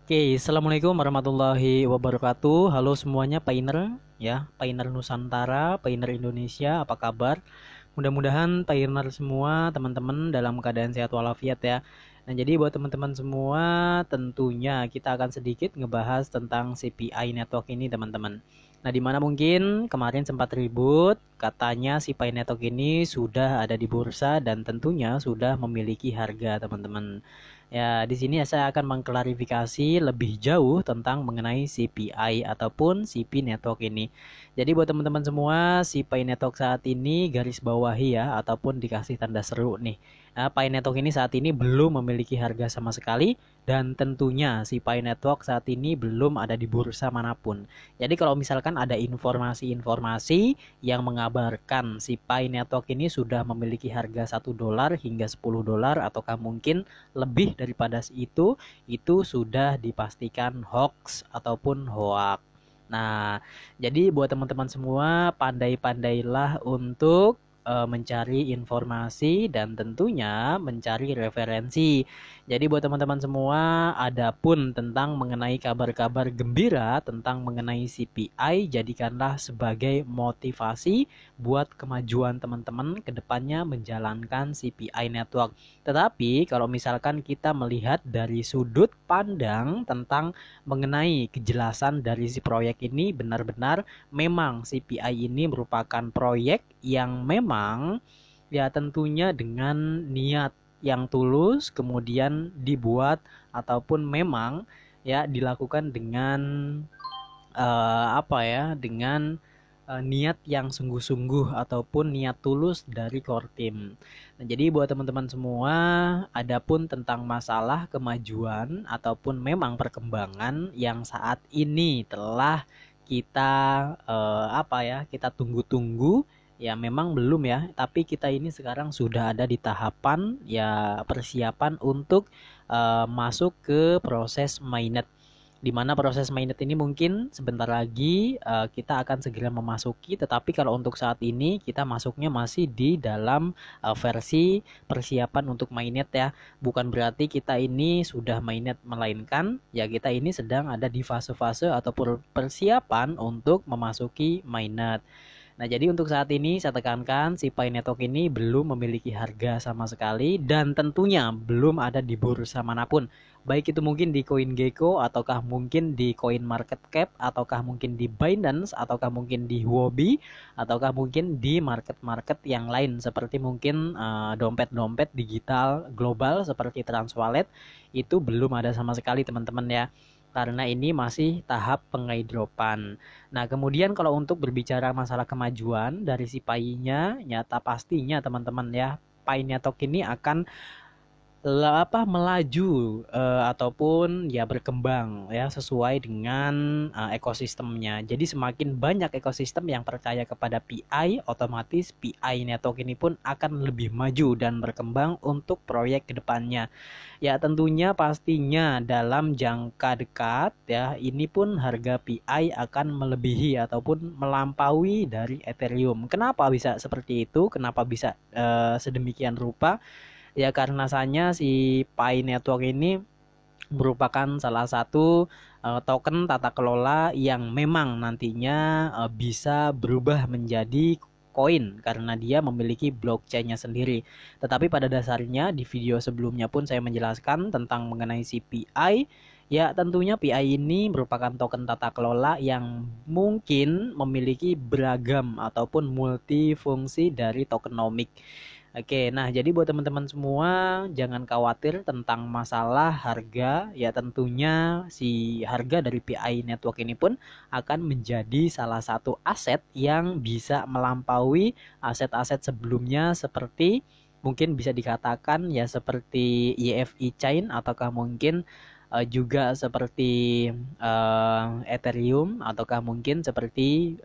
Oke, assalamualaikum warahmatullahi wabarakatuh. Halo semuanya, Painer ya, Painer Nusantara, Painer Indonesia, apa kabar? Mudah-mudahan Painer semua teman-teman dalam keadaan sehat walafiat ya. Nah, jadi buat teman-teman semua, tentunya kita akan sedikit ngebahas tentang CPI network ini, teman-teman. Nah, di mana mungkin kemarin sempat ribut, katanya CPI network ini sudah ada di bursa dan tentunya sudah memiliki harga, teman-teman. Ya, di sini saya akan mengklarifikasi lebih jauh tentang mengenai CPI ataupun CP network ini. Jadi buat teman-teman semua, CPI network saat ini garis bawahi ya ataupun dikasih tanda seru nih. Nah, Pi network ini saat ini belum memiliki harga sama sekali dan tentunya si Pi network saat ini belum ada di bursa manapun. Jadi kalau misalkan ada informasi-informasi yang mengabarkan si Pi network ini sudah memiliki harga $1 hingga $10 ataukah mungkin lebih daripada itu sudah dipastikan hoax ataupun hoax. Nah, jadi buat teman-teman semua, pandai-pandailah untuk mencari informasi dan tentunya mencari referensi. Jadi buat teman-teman semua, adapun tentang mengenai kabar-kabar gembira tentang mengenai CPI, jadikanlah sebagai motivasi buat kemajuan teman-teman ke depannya menjalankan CPI network. Tetapi kalau misalkan kita melihat dari sudut pandang tentang mengenai kejelasan dari si proyek ini, benar-benar memang CPI ini merupakan proyek yang memang ya tentunya dengan niat yang tulus kemudian dibuat ataupun memang ya dilakukan dengan apa ya dengan niat yang sungguh-sungguh ataupun niat tulus dari core team. Nah, jadi buat teman-teman semua, adapun tentang masalah kemajuan ataupun memang perkembangan yang saat ini telah kita kita tunggu-tunggu ya memang belum ya, tapi kita ini sekarang sudah ada di tahapan ya persiapan untuk masuk ke proses mainnet, di mana proses mainnet ini mungkin sebentar lagi kita akan segera memasuki, tetapi kalau untuk saat ini kita masuknya masih di dalam versi persiapan untuk mainnet ya. Bukan berarti kita ini sudah mainnet, melainkan ya kita ini sedang ada di fase-fase atau persiapan untuk memasuki mainnet. Nah, jadi untuk saat ini saya tekankan si Pi Network ini belum memiliki harga sama sekali dan tentunya belum ada di bursa manapun. Baik itu mungkin di CoinGecko ataukah mungkin di CoinMarketCap ataukah mungkin di Binance ataukah mungkin di Huobi ataukah mungkin di market-market yang lain seperti mungkin dompet-dompet digital global seperti Transwallet itu belum ada sama sekali, teman-teman ya. Karena ini masih tahap pengaidropan. Nah, kemudian kalau untuk berbicara masalah kemajuan dari si Pi-nya, nyata pastinya teman-teman ya, Pi Network ini akan melaju ataupun ya berkembang ya sesuai dengan ekosistemnya. Jadi semakin banyak ekosistem yang percaya kepada PI, otomatis PI network ini pun akan lebih maju dan berkembang untuk proyek kedepannya. Ya tentunya pastinya dalam jangka dekat ya ini pun harga PI akan melebihi ataupun melampaui dari Ethereum. Kenapa bisa seperti itu? Kenapa bisa sedemikian rupa? Ya karena si Pi Network ini merupakan salah satu token tata kelola yang memang nantinya bisa berubah menjadi koin karena dia memiliki blockchain-nya sendiri. Tetapi pada dasarnya di video sebelumnya pun saya menjelaskan tentang mengenai si PI. Ya tentunya PI ini merupakan token tata kelola yang mungkin memiliki beragam ataupun multifungsi dari tokenomic. Oke, nah jadi buat teman-teman semua jangan khawatir tentang masalah harga. Ya tentunya si harga dari PI Network ini pun akan menjadi salah satu aset yang bisa melampaui aset-aset sebelumnya seperti mungkin bisa dikatakan ya seperti YFI Chain ataukah mungkin juga seperti Ethereum ataukah mungkin seperti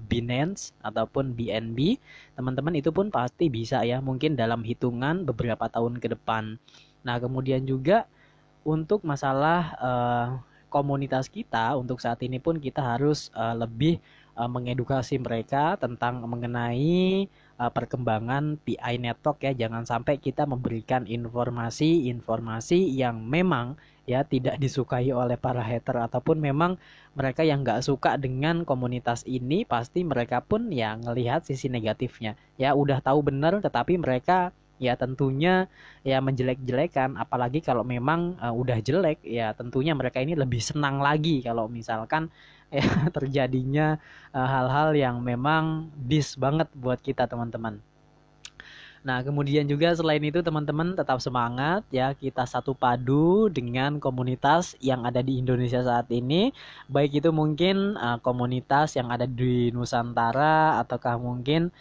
Binance ataupun BNB. Teman-teman itu pun pasti bisa ya mungkin dalam hitungan beberapa tahun ke depan. Nah, kemudian juga untuk masalah komunitas kita untuk saat ini pun kita harus lebih mengedukasi mereka tentang mengenai perkembangan PI network ya. Jangan sampai kita memberikan informasi-informasi yang memang ya tidak disukai oleh para hater, ataupun memang mereka yang nggak suka dengan komunitas ini, pasti mereka pun ya ngelihat sisi negatifnya. Ya udah tahu benar tetapi mereka ya tentunya ya menjelek-jelekan, apalagi kalau memang udah jelek ya tentunya mereka ini lebih senang lagi kalau misalkan ya terjadinya hal-hal yang memang dis banget buat kita teman-teman. Nah, kemudian juga selain itu teman-teman tetap semangat ya, kita satu padu dengan komunitas yang ada di Indonesia saat ini. Baik itu mungkin komunitas yang ada di Nusantara, ataukah mungkin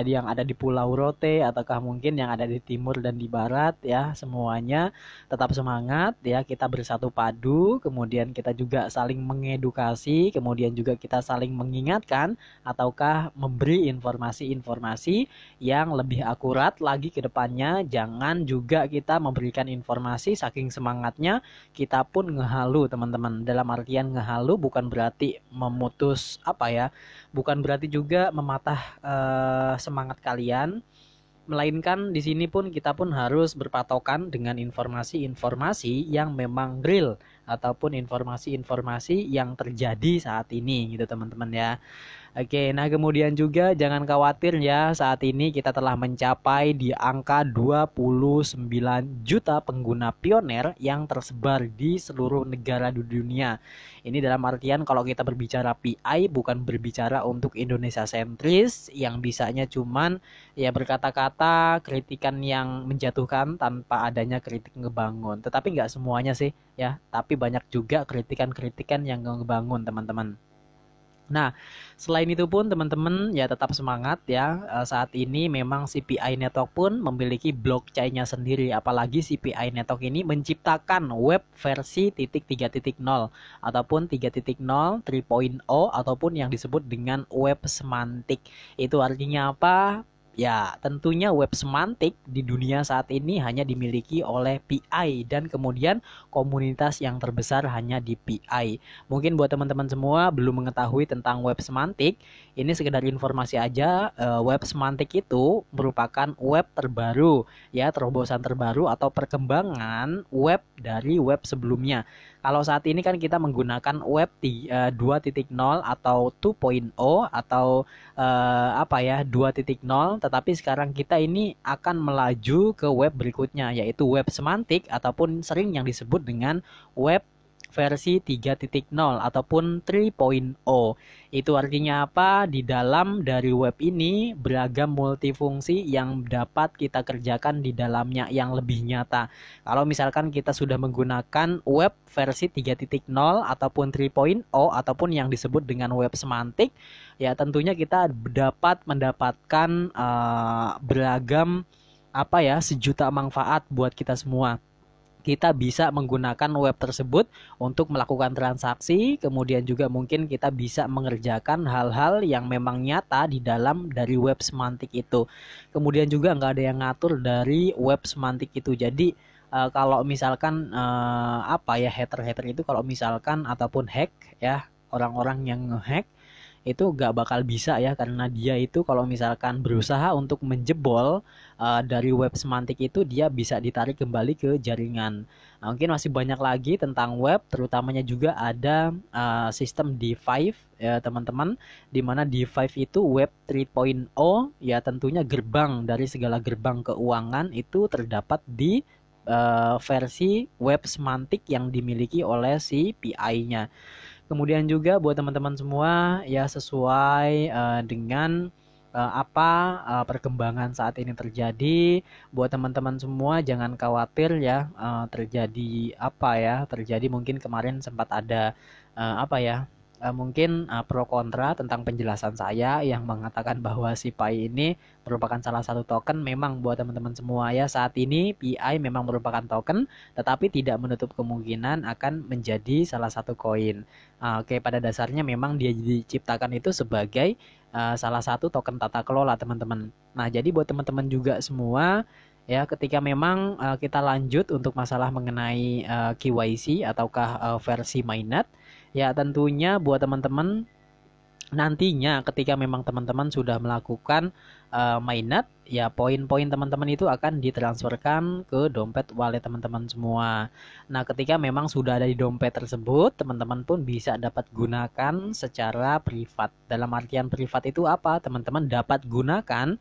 yang ada di Pulau Rote, ataukah mungkin yang ada di timur dan di barat ya, semuanya tetap semangat ya, kita bersatu padu, kemudian kita juga saling mengedukasi, kemudian juga kita saling mengingatkan ataukah memberi informasi-informasi yang lebih akurat lagi ke depannya. Jangan juga kita memberikan informasi saking semangatnya kita pun ngehalu teman-teman. Dalam artian ngehalu bukan berarti memutus apa ya, bukan berarti juga mematah semangat kalian, melainkan di sini pun kita pun harus berpatokan dengan informasi-informasi yang memang real ataupun informasi-informasi yang terjadi saat ini gitu teman-teman ya. Oke, nah kemudian juga jangan khawatir ya, saat ini kita telah mencapai di angka 29 juta pengguna Pioneer yang tersebar di seluruh negara di dunia. Ini dalam artian kalau kita berbicara PI bukan berbicara untuk Indonesia sentris yang bisanya cuman ya berkata-kata, kritikan yang menjatuhkan tanpa adanya kritik ngebangun. Tetapi nggak semuanya sih ya, tapi banyak juga kritikan-kritikan yang ngebangun teman-teman. Nah, selain itu pun teman-teman ya tetap semangat ya. Saat ini memang CPI Network pun memiliki blockchain-nya sendiri. Apalagi CPI Network ini menciptakan web versi .3.0 ataupun 3.0, 3.0 ataupun yang disebut dengan web semantik. Itu artinya apa? Ya, tentunya web semantik di dunia saat ini hanya dimiliki oleh PI dan kemudian komunitas yang terbesar hanya di PI. Mungkin buat teman-teman semua belum mengetahui tentang web semantik, ini sekedar informasi aja. Web semantik itu merupakan web terbaru, ya terobosan terbaru atau perkembangan web dari web sebelumnya. Kalau saat ini kan kita menggunakan web 2.0 atau 2.0 atau apa ya 2.0, tetapi sekarang kita ini akan melaju ke web berikutnya yaitu web semantik ataupun sering yang disebut dengan web versi 3.0 ataupun 3.0. Itu artinya apa? Di dalam dari web ini beragam multifungsi yang dapat kita kerjakan di dalamnya yang lebih nyata. Kalau misalkan kita sudah menggunakan web versi 3.0 ataupun 3.0 ataupun yang disebut dengan web semantik, ya tentunya kita dapat mendapatkan beragam apa ya, sejuta manfaat buat kita semua. Kita bisa menggunakan web tersebut untuk melakukan transaksi, kemudian juga mungkin kita bisa mengerjakan hal-hal yang memang nyata di dalam dari web semantik itu. Kemudian juga nggak ada yang ngatur dari web semantik itu. Jadi kalau misalkan apa ya hater-hater itu kalau misalkan ataupun hack ya, orang-orang yang ngehack itu gak bakal bisa ya, karena dia itu kalau misalkan berusaha untuk menjebol dari web semantik itu dia bisa ditarik kembali ke jaringan. Nah, mungkin masih banyak lagi tentang web, terutamanya juga ada sistem D5 ya teman-teman, dimana D5 itu web 3.0 ya, tentunya gerbang dari segala gerbang keuangan itu terdapat di versi web semantik yang dimiliki oleh si PI-nya. Kemudian juga buat teman-teman semua ya sesuai dengan apa perkembangan saat ini terjadi, buat teman-teman semua jangan khawatir ya, terjadi apa ya, terjadi mungkin kemarin sempat ada apa ya, mungkin pro kontra tentang penjelasan saya yang mengatakan bahwa si Pi ini merupakan salah satu token. Memang buat teman-teman semua ya, saat ini Pi memang merupakan token, tetapi tidak menutup kemungkinan akan menjadi salah satu koin. Oke, pada dasarnya memang dia diciptakan itu sebagai salah satu token tata kelola teman-teman. Nah, jadi buat teman-teman juga semua ya, ketika memang kita lanjut untuk masalah mengenai KYC ataukah versi mainnet, ya tentunya buat teman-teman nantinya ketika memang teman-teman sudah melakukan mainnet ya poin-poin teman-teman itu akan ditransferkan ke dompet wallet teman-teman semua. Nah, ketika memang sudah ada di dompet tersebut, teman-teman pun bisa dapat gunakan secara privat. Dalam artian privat itu apa? Teman-teman dapat gunakan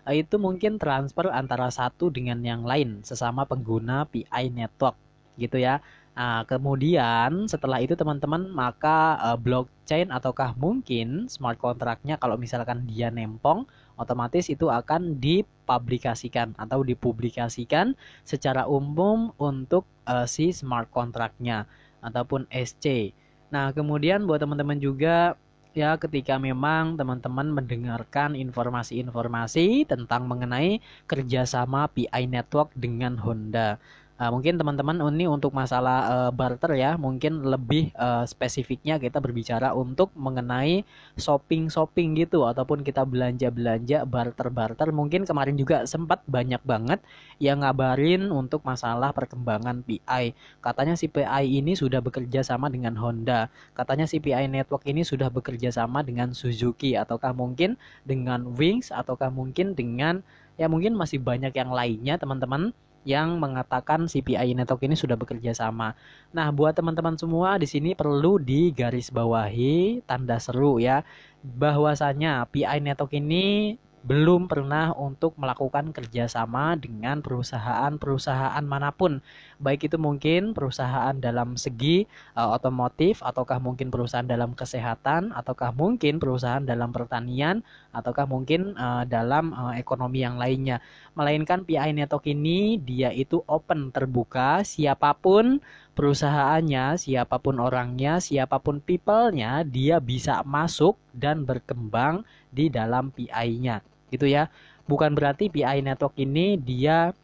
itu mungkin transfer antara satu dengan yang lain sesama pengguna PI network gitu ya. Nah, kemudian setelah itu teman-teman maka blockchain ataukah mungkin smart contract-nya kalau misalkan dia nempong, otomatis itu akan dipublikasikan atau dipublikasikan secara umum untuk si smart contract-nya ataupun SC. Nah, kemudian buat teman-teman juga ya ketika memang teman-teman mendengarkan informasi-informasi tentang mengenai kerjasama PI Network dengan Honda. Mungkin teman-teman ini untuk masalah barter ya, mungkin lebih spesifiknya kita berbicara untuk mengenai shopping-shopping gitu ataupun kita belanja-belanja barter-barter. Mungkin kemarin juga sempat banyak banget yang ngabarin untuk masalah perkembangan PI. Katanya si PI ini sudah bekerja sama dengan Honda. Katanya si PI Network ini sudah bekerja sama dengan Suzuki ataukah mungkin dengan Wings ataukah mungkin dengan ya mungkin masih banyak yang lainnya teman-teman yang mengatakan CPI Network ini sudah bekerja sama. Nah, buat teman-teman semua di sini perlu digarisbawahi tanda seru ya, bahwasanya PI Network ini belum pernah untuk melakukan kerjasama dengan perusahaan-perusahaan manapun, baik itu mungkin perusahaan dalam segi otomotif, ataukah mungkin perusahaan dalam kesehatan, ataukah mungkin perusahaan dalam pertanian, ataukah mungkin dalam ekonomi yang lainnya. Melainkan PI Network ini dia itu open, terbuka, siapapun perusahaannya, siapapun orangnya, siapapun people-nya, dia bisa masuk dan berkembang di dalam PI-nya gitu ya. Bukan berarti PI Network ini dia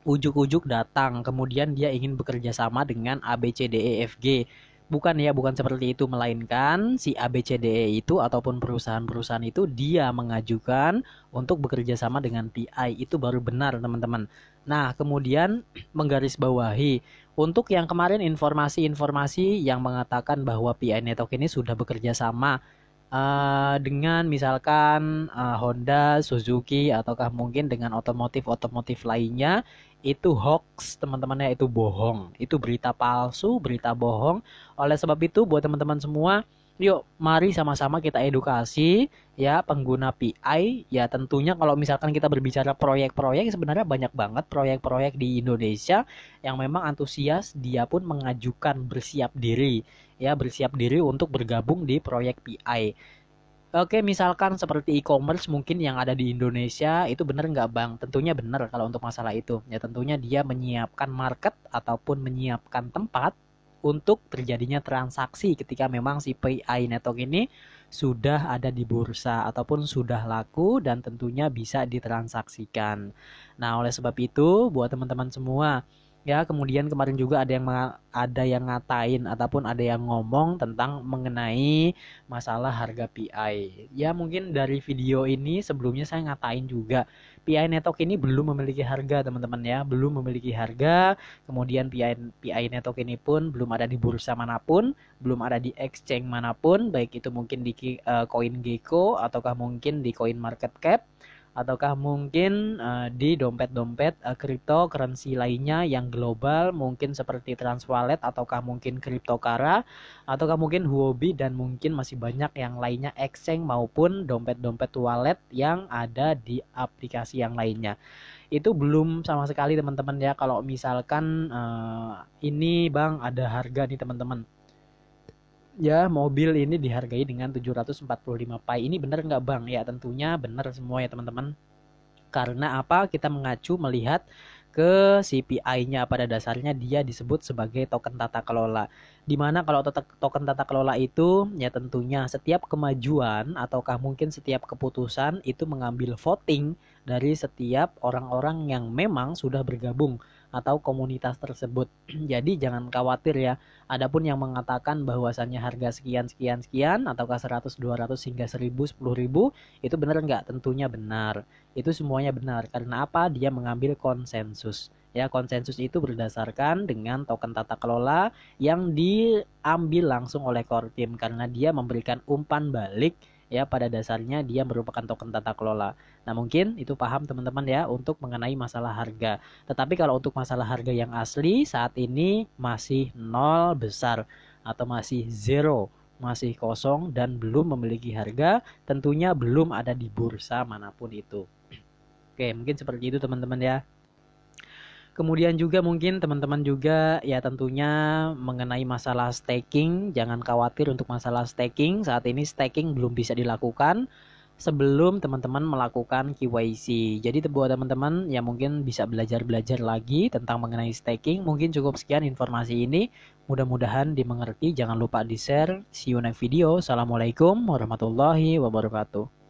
ujuk-ujuk datang kemudian dia ingin bekerja sama dengan ABCDEFG. Bukan ya, bukan seperti itu, melainkan si ABCDE itu ataupun perusahaan-perusahaan itu dia mengajukan untuk bekerja sama dengan PI, itu baru benar teman-teman. Nah, kemudian menggarisbawahi untuk yang kemarin informasi-informasi yang mengatakan bahwa PI Network ini sudah bekerja sama dengan misalkan Honda, Suzuki, ataukah mungkin dengan otomotif-otomotif lainnya, itu hoax teman-teman ya, itu bohong, itu berita palsu, berita bohong. Oleh sebab itu buat teman-teman semua, yuk mari sama-sama kita edukasi ya pengguna PI. Ya tentunya kalau misalkan kita berbicara proyek-proyek, sebenarnya banyak banget proyek-proyek di Indonesia yang memang antusias, dia pun mengajukan bersiap diri ya, bersiap diri untuk bergabung di proyek PI. Oke, misalkan seperti e-commerce mungkin yang ada di Indonesia, itu benar nggak Bang? Tentunya benar kalau untuk masalah itu. Ya tentunya dia menyiapkan market ataupun menyiapkan tempat untuk terjadinya transaksi ketika memang si PI Network ini sudah ada di bursa ataupun sudah laku dan tentunya bisa ditransaksikan. Nah, oleh sebab itu buat teman-teman semua, ya, kemudian kemarin juga ada yang ngatain ataupun ada yang ngomong tentang mengenai masalah harga PI. Ya, mungkin dari video ini sebelumnya saya ngatain juga PI Network ini belum memiliki harga, teman-teman ya, belum memiliki harga. Kemudian PI Network ini pun belum ada di bursa manapun, belum ada di exchange manapun, baik itu mungkin di CoinGecko ataukah mungkin di CoinMarketCap ataukah mungkin di dompet-dompet cryptocurrency lainnya yang global mungkin seperti Transwallet ataukah mungkin Cryptokara ataukah mungkin Huobi dan mungkin masih banyak yang lainnya exchange maupun dompet-dompet wallet yang ada di aplikasi yang lainnya. Itu belum sama sekali teman-teman ya, kalau misalkan ini Bang ada harga nih teman-teman. Ya, mobil ini dihargai dengan 745 Pi. Ini benar nggak Bang? Ya, tentunya benar semua ya teman-teman. Karena apa? Kita mengacu melihat ke CPI-nya, pada dasarnya dia disebut sebagai token tata kelola. Dimana kalau token tata kelola itu ya tentunya setiap kemajuan ataukah mungkin setiap keputusan itu mengambil voting dari setiap orang-orang yang memang sudah bergabung atau komunitas tersebut. Jadi jangan khawatir ya. Adapun yang mengatakan bahwasannya harga sekian sekian sekian ataukah 100, 200 hingga 1000, 10.000 itu benar nggak? Tentunya benar. Itu semuanya benar. Karena apa? Dia mengambil konsensus. Ya, konsensus itu berdasarkan dengan token tata kelola yang diambil langsung oleh core team karena dia memberikan umpan balik ya pada dasarnya dia merupakan token tata kelola. Nah, mungkin itu paham teman-teman ya untuk mengenai masalah harga. Tetapi kalau untuk masalah harga yang asli saat ini masih nol besar atau masih zero, masih kosong dan belum memiliki harga, tentunya belum ada di bursa manapun itu. Oke, mungkin seperti itu teman-teman ya. Kemudian juga mungkin teman-teman juga ya tentunya mengenai masalah staking, jangan khawatir untuk masalah staking. Saat ini staking belum bisa dilakukan sebelum teman-teman melakukan KYC. Jadi buat teman-teman ya mungkin bisa belajar-belajar lagi tentang mengenai staking. Mungkin cukup sekian informasi ini. Mudah-mudahan dimengerti. Jangan lupa di-share. See you next video. Assalamualaikum warahmatullahi wabarakatuh.